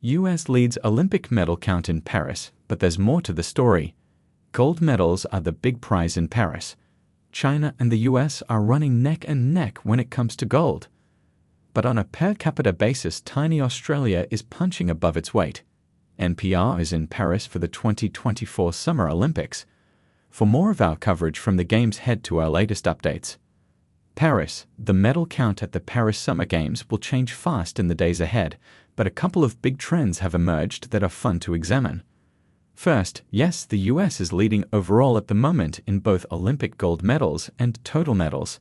US leads Olympic medal count in Paris, but there's more to the story. Gold medals are the big prize in Paris. China and the US are running neck and neck when it comes to gold. But on a per capita basis, tiny Australia is punching above its weight. NPR is in Paris for the 2024 Summer Olympics. For more of our coverage from the Games, head to our latest updates. Paris. The medal count at the Paris Summer Games will change fast in the days ahead, but a couple of big trends have emerged that are fun to examine. First, yes, the US is leading overall at the moment in both Olympic gold medals and total medals.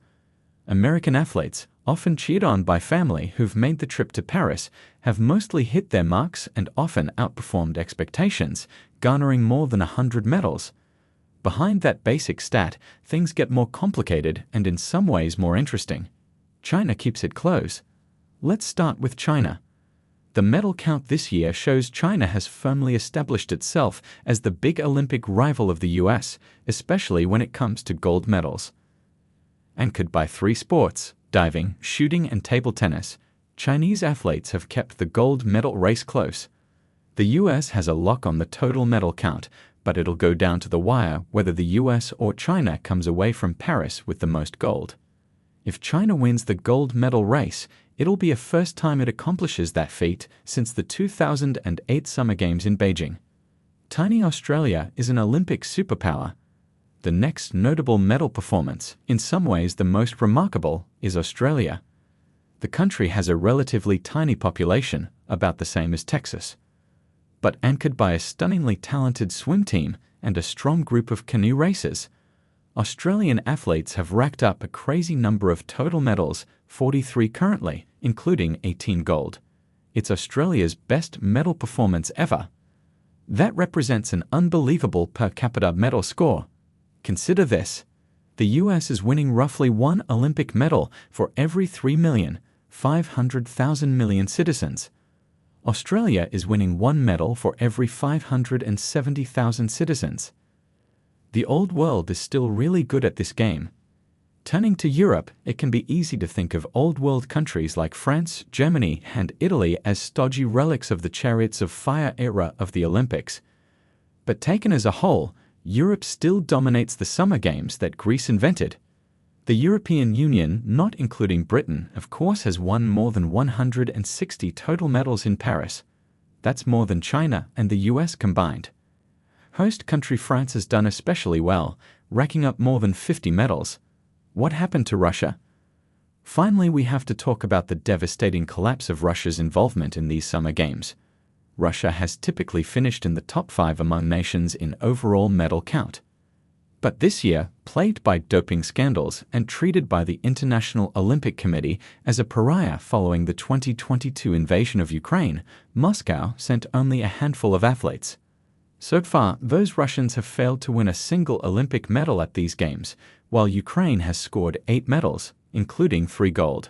American athletes, often cheered on by family who've made the trip to Paris, have mostly hit their marks and often outperformed expectations, garnering more than 100 medals. Behind that basic stat, things get more complicated and in some ways more interesting. China keeps it close. Let's start with China. The medal count this year shows China has firmly established itself as the big Olympic rival of the US, especially when it comes to gold medals. Anchored by three sports, diving, shooting, and table tennis, Chinese athletes have kept the gold medal race close. The US has a lock on the total medal count, but it'll go down to the wire whether the US or China comes away from Paris with the most gold. If China wins the gold medal race, it'll be a first time it accomplishes that feat since the 2008 Summer Games in Beijing. Tiny Australia is an Olympic superpower. The next notable medal performance, in some ways the most remarkable, is Australia. The country has a relatively tiny population, about the same as Texas, but anchored by a stunningly talented swim team and a strong group of canoe racers. Australian athletes have racked up a crazy number of total medals, 43 currently, including 18 gold. It's Australia's best medal performance ever. That represents an unbelievable per capita medal score. Consider this. The US is winning roughly one Olympic medal for every 3,500,000 citizens. Australia is winning one medal for every 570,000 citizens. The old world is still really good at this game. Turning to Europe, it can be easy to think of old world countries like France, Germany, and Italy as stodgy relics of the chariots of fire era of the Olympics. But taken as a whole, Europe still dominates the Summer Games that Greece invented. The European Union, not including Britain, of course, has won more than 160 total medals in Paris. That's more than China and the US combined. Host country France has done especially well, racking up more than 50 medals. What happened to Russia? Finally, we have to talk about the devastating collapse of Russia's involvement in these Summer Games. Russia has typically finished in the top 5 among nations in overall medal count. But this year, plagued by doping scandals and treated by the International Olympic Committee as a pariah following the 2022 invasion of Ukraine, Moscow sent only a handful of athletes. So far, those Russians have failed to win a single Olympic medal at these games, while Ukraine has scored 8 medals, including 3 gold.